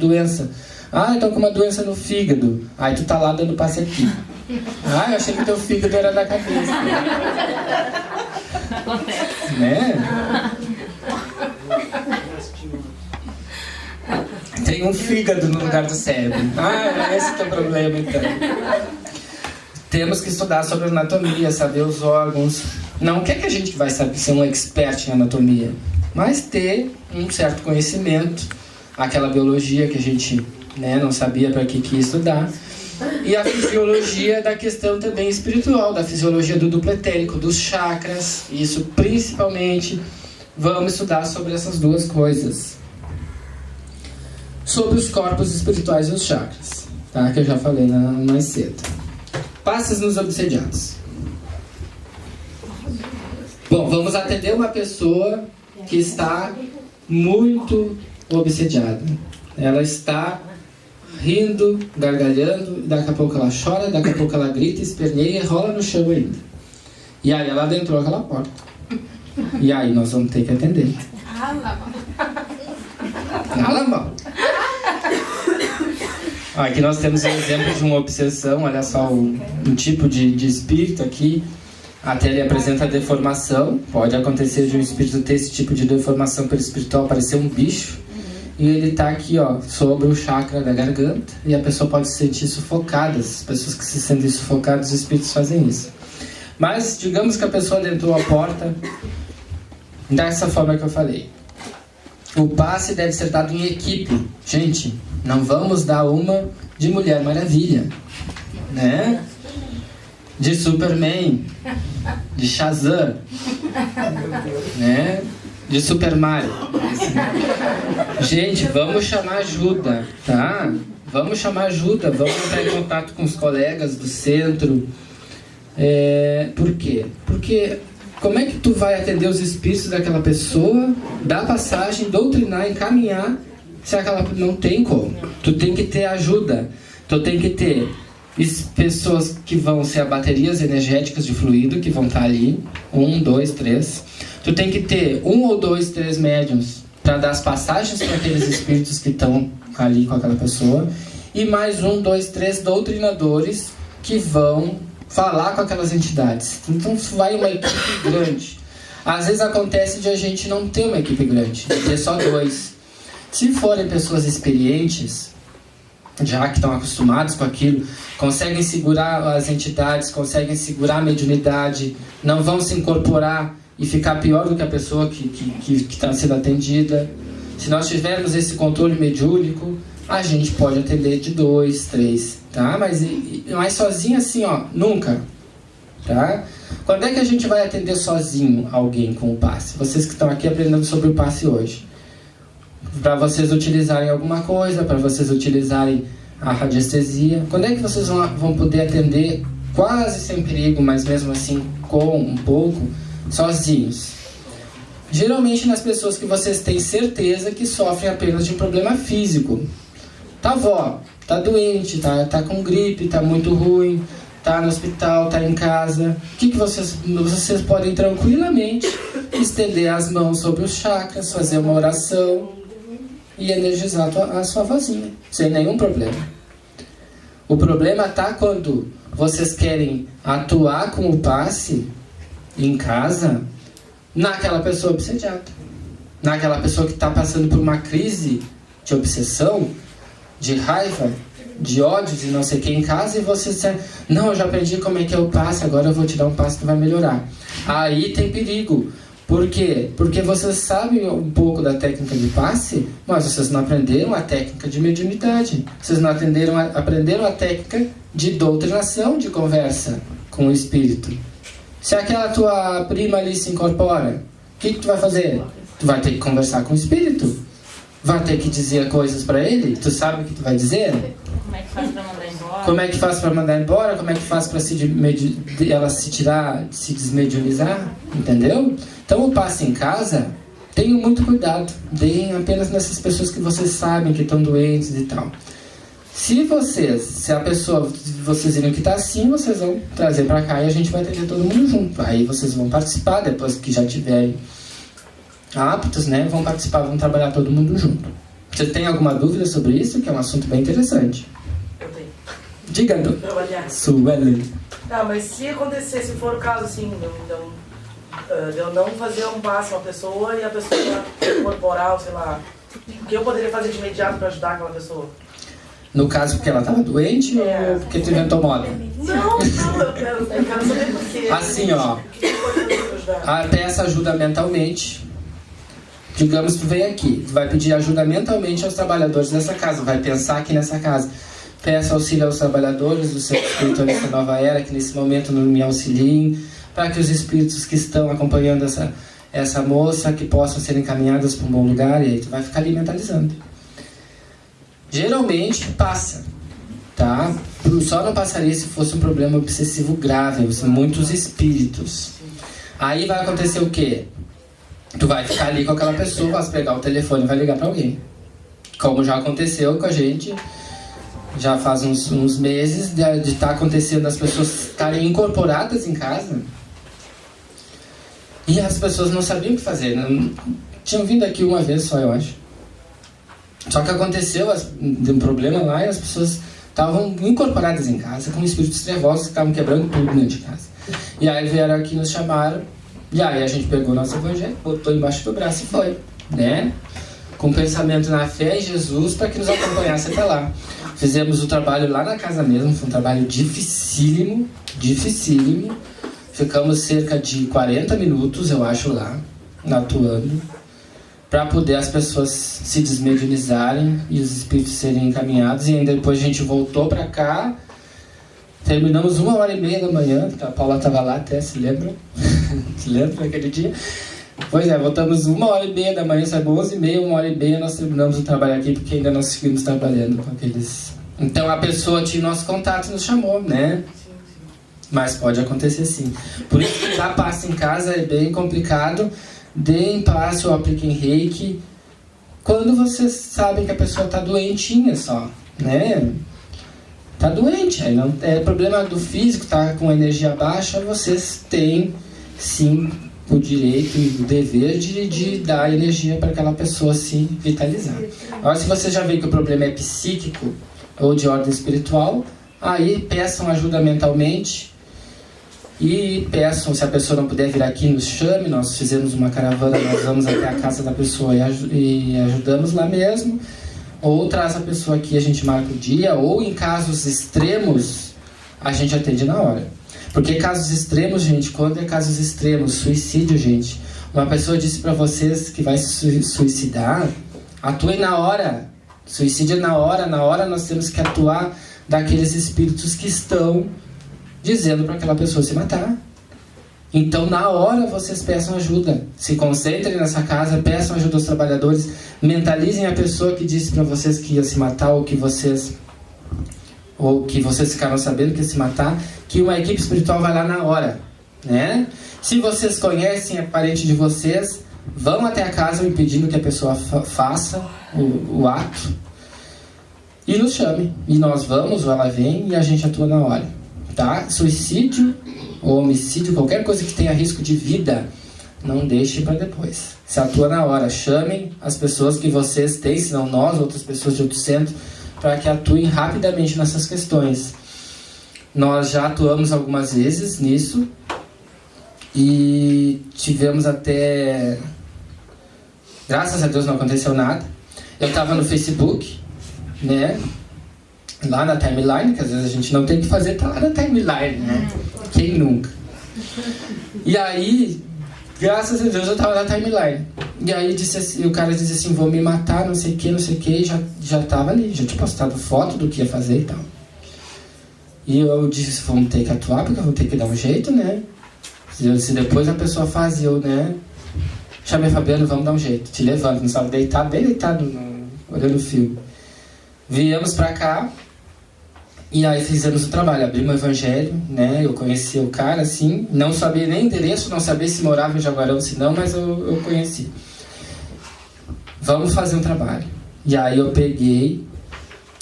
doença. Ah, eu tô com uma doença no fígado. Aí tu tá lá dando passe aqui. Ah, eu achei que teu fígado era da cabeça. Né? Tem um fígado no lugar do cérebro. Ah, esse é o teu problema, então. Temos que estudar sobre anatomia, saber os órgãos. Não quer que a gente vai saber ser um expert em anatomia, mas ter um certo conhecimento, aquela biologia que a gente, né, não sabia para que ia estudar. E a fisiologia da questão também espiritual, da fisiologia do duplo etérico, dos chakras. Isso principalmente, vamos estudar sobre essas duas coisas. Sobre os corpos espirituais e os chakras, tá? Que eu já falei mais cedo. Passes nos obsediados. Bom, vamos atender uma pessoa que está muito obsediada. Ela está rindo, gargalhando, daqui a pouco ela chora, daqui a pouco ela grita, esperneia e rola no chão ainda. E aí ela adentrou aquela porta. E aí nós vamos ter que atender. Cala, mal. Aqui nós temos um exemplo de uma obsessão. Olha só, um tipo de espírito aqui. Até ele apresenta deformação. Pode acontecer de um espírito ter esse tipo de deformação pelo espiritual, parecer um bicho. E ele está aqui, ó, sobre o chakra da garganta. E a pessoa pode se sentir sufocada. As pessoas que se sentem sufocadas, os espíritos fazem isso. Mas digamos que a pessoa adentrou a porta dessa forma que eu falei. O passe deve ser dado em equipe. Gente, não vamos dar uma de Mulher Maravilha, né? De Superman, de Shazam, né? De Super Mario. Gente, vamos chamar ajuda, tá? Vamos chamar ajuda, vamos entrar em contato com os colegas do centro. Por quê? Porque como é que tu vai atender os espíritos daquela pessoa, dar passagem, doutrinar, encaminhar, se aquela não tem como? Tu tem que ter ajuda, tu tem que ter pessoas que vão ser baterias energéticas de fluido, que vão estar ali, 1, 2, 3. Tu tem que ter 1 ou 2, 3 médiums para dar as passagens para aqueles espíritos que estão ali com aquela pessoa, e mais 1, 2, 3 doutrinadores que vão falar com aquelas entidades. Então vai uma equipe grande. Às vezes acontece de a gente não ter uma equipe grande, de ter só 2. Se forem pessoas experientes, já que estão acostumados com aquilo, conseguem segurar as entidades, conseguem segurar a mediunidade, não vão se incorporar e ficar pior do que a pessoa que está sendo atendida. Se nós tivermos esse controle mediúnico, a gente pode atender de 2, 3, tá? Mas sozinho assim, ó, nunca, tá? Quando é que a gente vai atender sozinho alguém com o passe? Vocês que estão aqui aprendendo sobre o passe hoje. Para vocês utilizarem alguma coisa, para vocês utilizarem a radiestesia. Quando é que vocês vão poder atender quase sem perigo, mas mesmo assim com um pouco, sozinhos? Geralmente nas pessoas que vocês têm certeza que sofrem apenas de um problema físico. Tá, avó, tá doente, tá com gripe, tá muito ruim, tá no hospital, tá em casa. O que vocês podem tranquilamente estender as mãos sobre os chakras, fazer uma oração e energizar a sua vozinha, sem nenhum problema. O problema tá quando vocês querem atuar com o passe em casa naquela pessoa obsediada, naquela pessoa que está passando por uma crise de obsessão, de raiva, de ódio, de não sei o que em casa, e você diz, não, eu já aprendi como é que é o passe, agora eu vou te dar um passe que vai melhorar. Aí tem perigo. Por quê? Porque vocês sabem um pouco da técnica de passe, mas vocês não aprenderam a técnica de mediunidade. Vocês não aprenderam a técnica de doutrinação, de conversa com o espírito. Se aquela tua prima ali se incorpora, o que tu vai fazer? Tu vai ter que conversar com o espírito. Vai ter que dizer coisas para ele. Tu sabe o que tu vai dizer? Como é que faz para mandar embora? Como é que faz para mandar embora? Como é que faz para ela se tirar, se desmediunizar? Entendeu? Então o passe em casa, tenham muito cuidado. Deem apenas nessas pessoas que vocês sabem que estão doentes e tal. Se a pessoa, vocês viram que está assim, vocês vão trazer para cá e a gente vai atender todo mundo junto. Aí vocês vão participar, depois que já tiverem aptos, né? Vão participar, vão trabalhar todo mundo junto, Você tem alguma dúvida sobre isso? Que é um assunto bem interessante. Eu tenho. Diga, Suelen. Tá, mas se acontecer, se for o caso assim, de eu não fazer um passe a uma pessoa e a pessoa corporal, sei lá, o que eu poderia fazer de imediato para ajudar aquela pessoa? No caso, porque ela estava doente ou porque tu inventou moda? Não, eu quero saber por quê. Assim, ó. Peça ajuda mentalmente. Digamos que tu vem aqui, tu vai pedir ajuda mentalmente aos trabalhadores dessa casa, vai pensar aqui nessa casa. Peça auxílio aos trabalhadores do Centro Espiritualista Nova Era, que nesse momento não me auxiliem, para que os espíritos que estão acompanhando essa moça, que possam ser encaminhados para um bom lugar, e aí tu vai ficar ali mentalizando. Geralmente passa, tá? Só não passaria se fosse um problema obsessivo grave, muitos espíritos. Aí vai acontecer o quê? Tu vai ficar ali com aquela pessoa, vai pegar o telefone e vai ligar para alguém. Como já aconteceu com a gente, já faz uns meses de estar acontecendo as pessoas estarem incorporadas em casa e as pessoas não sabiam o que fazer. Tinham vindo aqui uma vez só, eu acho. Só que aconteceu um problema lá e as pessoas estavam incorporadas em casa com espíritos trevosos que estavam quebrando tudo dentro de casa. E aí vieram aqui, nos chamaram, e aí a gente pegou o nosso evangelho, botou embaixo do braço e foi, né? Com pensamento na fé em Jesus para que nos acompanhasse até lá. Fizemos o trabalho lá na casa mesmo, foi um trabalho dificílimo. Ficamos cerca de 40 minutos, eu acho, lá, atuando, para poder as pessoas se desmediunizarem e os espíritos serem encaminhados. E ainda depois a gente voltou para cá, terminamos 1h30 da manhã, porque a Paula estava lá até, se lembra? Se lembra daquele dia? Pois é, voltamos 1h30 da manhã, saiu 11h30, 1h30 nós terminamos o trabalho aqui, porque ainda nós seguimos trabalhando com aqueles... Então a pessoa tinha nosso contato e nos chamou, né? Mas pode acontecer sim. Por isso que dar passe em casa é bem complicado. Deem passe ou apliquem reiki quando vocês sabem que a pessoa está doentinha só, né? Está doente, aí não é problema do físico, tá com energia baixa, vocês têm sim o direito e o dever de dar energia para aquela pessoa se vitalizar. Agora, se você já vê que o problema é psíquico ou de ordem espiritual, aí peçam ajuda mentalmente e peçam, se a pessoa não puder vir aqui, nos chame. Nós fizemos uma caravana, nós vamos até a casa da pessoa e ajudamos lá mesmo, ou traz a pessoa aqui, a gente marca o dia, ou em casos extremos a gente atende na hora. Porque casos extremos, gente, quando é casos extremos, suicídio, gente, uma pessoa disse para vocês que vai se suicidar, atuem na hora. Suicídio é na hora nós temos que atuar daqueles espíritos que estão dizendo para aquela pessoa se matar. Então, na hora, vocês peçam ajuda. Se concentrem nessa casa, peçam ajuda aos trabalhadores, mentalizem a pessoa que disse para vocês que ia se matar, ou que vocês ficaram sabendo que ia se matar, que uma equipe espiritual vai lá na hora, né? Se vocês conhecem a parente de vocês, vão até a casa impedindo que a pessoa faça o ato e nos chame. E nós vamos, ou ela vem, e a gente atua na hora, tá? Suicídio ou homicídio, qualquer coisa que tenha risco de vida, não deixe para depois. Se atua na hora, chamem as pessoas que vocês têm, se não nós, outras pessoas de outro centro, para que atuem rapidamente nessas questões. Nós já atuamos algumas vezes nisso e tivemos até... Graças a Deus não aconteceu nada. Eu estava no Facebook, né? Lá na timeline, que às vezes a gente não tem que fazer, tá lá na timeline, né? Quem nunca? E aí, graças a Deus eu estava na timeline. E aí o cara disse assim, vou me matar, não sei o que, e já estava ali, já tinha postado foto do que ia fazer e tal. E eu disse, vamos ter que atuar, porque eu vou ter que dar um jeito, né? Se depois a pessoa faz, eu, né? Chamei Fabiano, vamos dar um jeito. Te levanto, não sabe, deitado, bem deitado, olhando o filme. Viemos pra cá, e aí fizemos o trabalho, abrimos o evangelho, né? Eu conheci o cara, assim, não sabia nem endereço, não sabia se morava em Jaguarão, se não, mas eu conheci. Vamos fazer um trabalho. E aí eu peguei,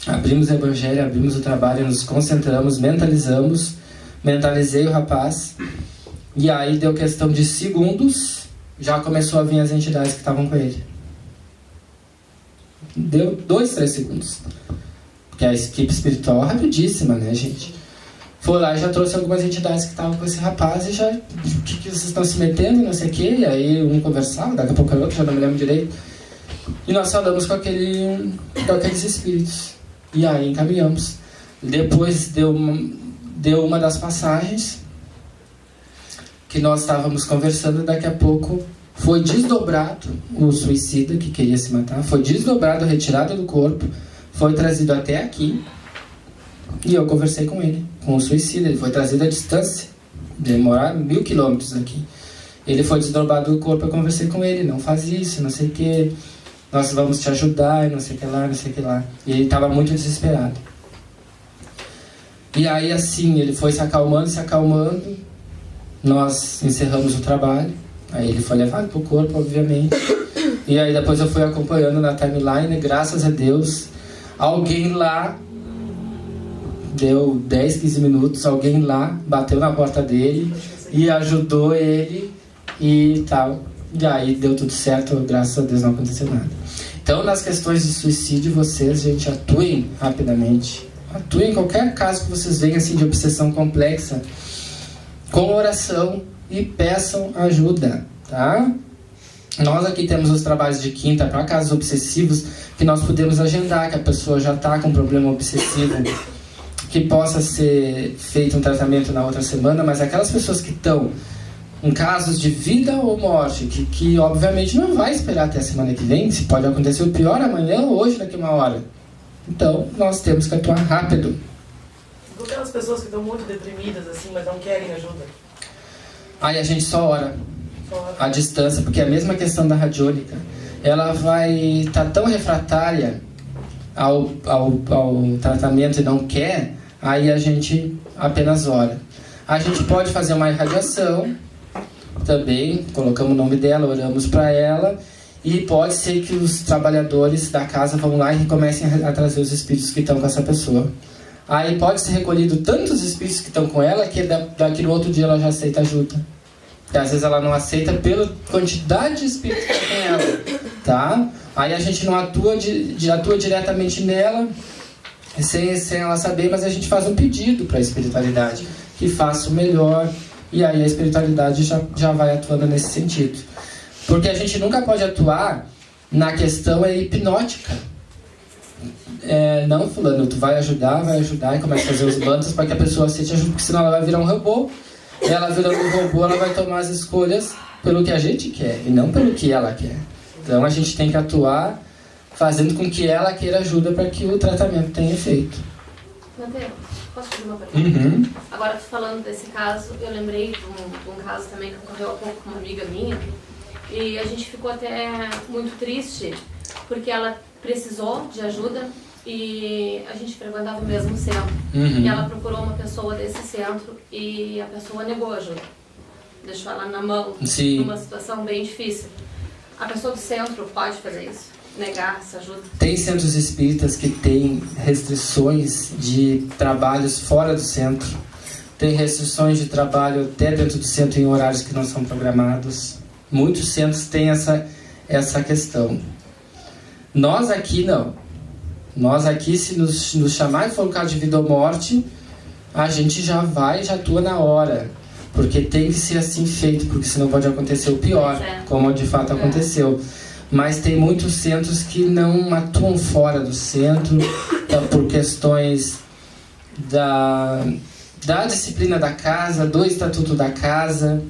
abrimos o evangelho, abrimos o trabalho, nos concentramos, mentalizei o rapaz, e aí deu questão de segundos, já começou a vir as entidades que estavam com ele. Deu 2, 3 segundos. Porque a equipe espiritual é rapidíssima, né, gente? Foi lá e já trouxe algumas entidades que estavam com esse rapaz e já... O que vocês estão se metendo, não sei o quê. E aí um conversava, daqui a pouco era outro, já não me lembro direito. E nós falamos com aqueles espíritos. E aí encaminhamos. Depois deu uma das passagens que nós estávamos conversando, daqui a pouco foi desdobrado o suicida que queria se matar, foi desdobrado, retirado do corpo, foi trazido até aqui e eu conversei com ele, com o suicida. Ele foi trazido à distância, demorar 1000 quilômetros aqui. Ele foi desdobrado do corpo, eu conversei com ele, não faz isso, não sei o que, nós vamos te ajudar, não sei o que lá, não sei o que lá. E ele estava muito desesperado. E aí assim, ele foi se acalmando, nós encerramos o trabalho, aí ele foi levado para o corpo, obviamente. E aí depois eu fui acompanhando na timeline, graças a Deus, alguém lá, deu 10, 15 minutos, alguém lá bateu na porta dele e ajudou ele e tal. E aí deu tudo certo, graças a Deus não aconteceu nada. Então nas questões de suicídio, vocês, gente, atuem rapidamente. Atuem em qualquer caso que vocês venham assim, de obsessão complexa, com oração e peçam ajuda, tá? Nós aqui temos os trabalhos de quinta para casos obsessivos que nós podemos agendar, que a pessoa já está com problema obsessivo, que possa ser feito um tratamento na outra semana, mas aquelas pessoas que estão em casos de vida ou morte, que obviamente não vai esperar até a semana que vem, se pode acontecer o pior amanhã ou hoje, daqui a 1 hora. Então, nós temos que atuar rápido. E aquelas pessoas que estão muito deprimidas, assim, mas não querem ajuda? Aí a gente só ora à distância, porque é a mesma questão da radiônica. Ela vai estar tão refratária ao tratamento e não quer, aí a gente apenas ora. A gente pode fazer uma irradiação também, colocamos o nome dela, oramos para ela, e pode ser que os trabalhadores da casa vão lá e comecem a trazer os espíritos que estão com essa pessoa. Aí pode ser recolhido tantos espíritos que estão com ela que daqui no outro dia ela já aceita ajuda. E às vezes ela não aceita pela quantidade de espíritos que tem ela, tá? Aí a gente não atua diretamente nela, sem ela saber, mas a gente faz um pedido para a espiritualidade que faça o melhor, e aí a espiritualidade já vai atuando nesse sentido. Porque a gente nunca pode atuar na questão hipnótica. Não, fulano, tu vai ajudar, e começa a fazer os mantos para que a pessoa aceite ajuda, porque senão ela vai virar um robô. E ela virando um robô, ela vai tomar as escolhas pelo que a gente quer, e não pelo que ela quer. Então a gente tem que atuar fazendo com que ela queira ajuda para que o tratamento tenha efeito. Mateus, posso fazer uma pergunta? Uhum. Agora, falando desse caso, eu lembrei de um caso também que ocorreu há pouco com uma amiga minha, e a gente ficou até muito triste, porque ela precisou de ajuda e a gente frequentava o mesmo centro. Uhum. E ela procurou uma pessoa desse centro e a pessoa negou a ajuda. Deixou ela na mão, Sim. numa situação bem difícil. A pessoa do centro pode fazer isso? Negar essa ajuda? Tem centros espíritas que têm restrições de trabalhos fora do centro. Tem restrições de trabalho até dentro do centro em horários que não são programados. Muitos centros têm essa questão. Nós aqui não. Nós aqui, se nos chamar e for um caso de vida ou morte, a gente já vai e já atua na hora. Porque tem que ser assim feito, porque senão pode acontecer o pior, como de fato aconteceu. Mas tem muitos centros que não atuam fora do centro, por questões da disciplina da casa, do estatuto da casa.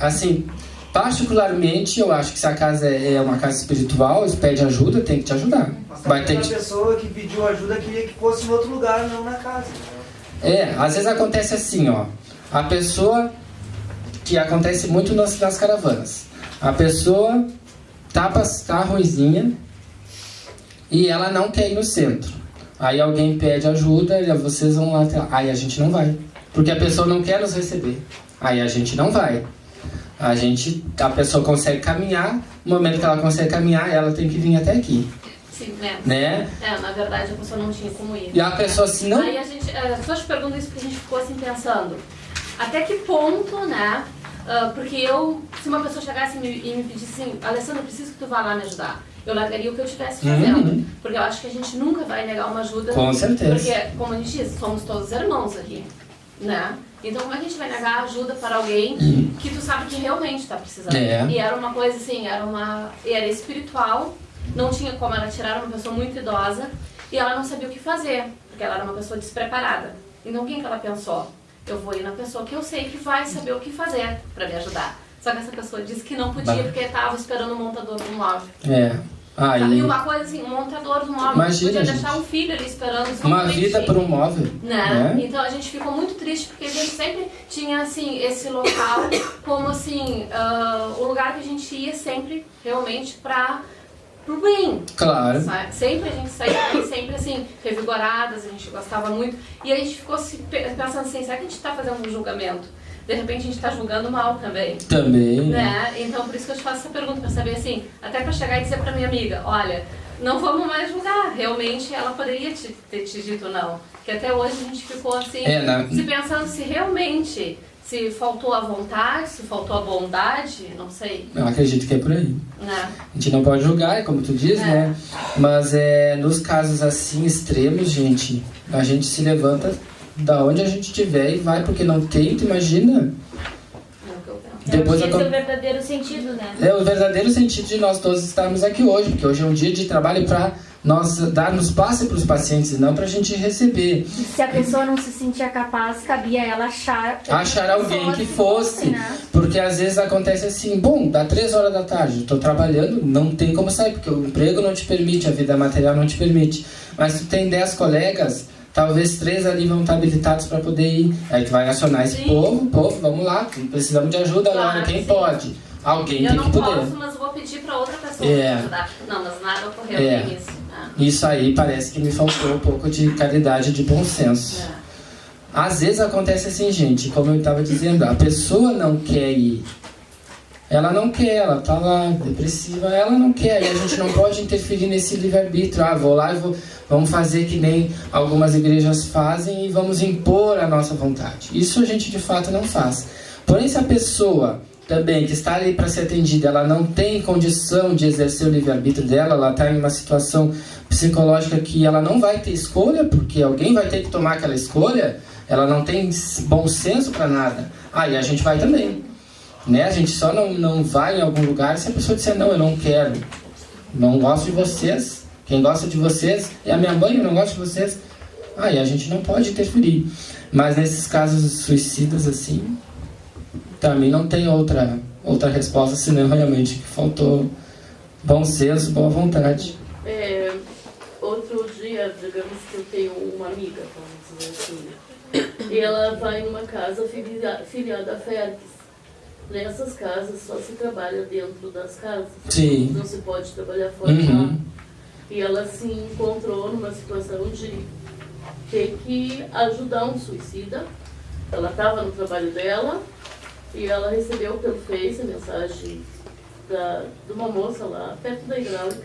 Assim, particularmente, eu acho que se a casa é uma casa espiritual, se pede ajuda, tem que te ajudar. Vai ter que... pessoa que pediu ajuda queria que fosse em outro lugar, não na casa. Às vezes acontece assim, ó. A pessoa, que acontece muito nas caravanas, a pessoa tá ruinzinha e ela não quer ir no centro. Aí alguém pede ajuda e vocês vão lá. Aí a gente não vai, porque a pessoa não quer nos receber. Aí a gente não vai. A pessoa consegue caminhar, no momento que ela consegue caminhar, ela tem que vir até aqui. Sim, né? Na verdade a pessoa não tinha como ir. E a pessoa assim, não... Aí só te pergunto isso porque a gente ficou assim pensando, até que ponto, né? Porque se uma pessoa chegasse e me pedisse assim, Alessandra, eu preciso que tu vá lá me ajudar. eu largaria o que eu estivesse fazendo. Porque eu acho que a gente nunca vai negar uma ajuda. Com certeza. Porque, como a gente diz, somos todos irmãos aqui, né? Então, como é que a gente vai negar ajuda para alguém que tu sabe que realmente está precisando? É. E era uma coisa assim, era espiritual, não tinha como ela tirar uma pessoa muito idosa e ela não sabia o que fazer, porque ela era uma pessoa despreparada. Então, quem que ela pensou? Eu vou ir na pessoa que eu sei que vai saber o que fazer para me ajudar. Só que essa pessoa disse que não podia porque estava esperando o montador do móvel. É. E uma coisa assim, um montador do móvel, Imagina, podia gente. deixar um filho ali esperando. Uma vida por um móvel. Né? Então a gente ficou muito triste porque a gente sempre tinha assim, esse local como assim, o lugar que a gente ia sempre realmente pro bem. Claro. Sabe? Sempre a gente saía sempre assim, revigoradas, a gente gostava muito. E aí a gente ficou pensando assim, será que a gente está fazendo um julgamento? De repente a gente está julgando mal também. Também. Né? Então por isso que eu te faço essa pergunta, para saber assim, até para chegar e dizer para minha amiga, olha, não vamos mais julgar, realmente ela poderia ter te dito não. Porque até hoje a gente ficou assim, se pensando se realmente, se faltou a vontade, se faltou a bondade, não sei. Eu acredito que é por aí. Né? A gente não pode julgar, como tu diz, né? Mas nos casos assim extremos, gente, a gente se levanta da onde a gente estiver e vai, porque não tem, tu imagina? Depois esse é o verdadeiro sentido, né? É o verdadeiro sentido de nós todos estarmos aqui hoje, porque hoje é um dia de trabalho para nós darmos passe para os pacientes e não para a gente receber. E se a pessoa não se sentia capaz, cabia ela achar alguém que fosse, né? Porque às vezes acontece assim, bom, dá 3 horas da tarde, estou trabalhando, não tem como sair, porque o emprego não te permite, a vida material não te permite. Mas tu tem 10 colegas, talvez 3 ali vão estar habilitados para poder ir. Aí tu vai acionar esse povo, vamos lá, precisamos de ajuda agora, quem pode? Alguém tem que poder. Eu não posso, mas vou pedir para outra pessoa me ajudar. Não, mas nada ocorreu nisso. Isso aí parece que me faltou um pouco de caridade, de bom senso. Às vezes acontece assim, gente, como eu estava dizendo, a pessoa não quer ir. Ela não quer, ela tá lá, depressiva, ela não quer. E a gente não pode interferir nesse livre-arbítrio. Vou lá e vamos fazer que nem algumas igrejas fazem e vamos impor a nossa vontade. Isso a gente de fato não faz. Porém, se a pessoa também que está ali para ser atendida, ela não tem condição de exercer o livre-arbítrio dela, ela está em uma situação psicológica que ela não vai ter escolha, porque alguém vai ter que tomar aquela escolha, ela não tem bom senso para nada. E a gente vai também. Né? A gente só não vai em algum lugar se a pessoa disser, não, eu não quero, não gosto de vocês, quem gosta de vocês é a minha mãe, eu não gosto de vocês. E a gente não pode interferir. Mas nesses casos suicidas assim, também não tem outra resposta, senão realmente que faltou bom senso, boa vontade. Outro dia, digamos que eu tenho uma amiga, vamos dizer assim, e ela vai numa casa filiada à FERGS. Nessas casas só se trabalha dentro das casas. Sim. Não se pode trabalhar fora de lá. E ela se encontrou numa situação de ter que ajudar um suicida. Ela estava no trabalho dela e ela recebeu pelo Face a mensagem de uma moça lá perto da hidráulica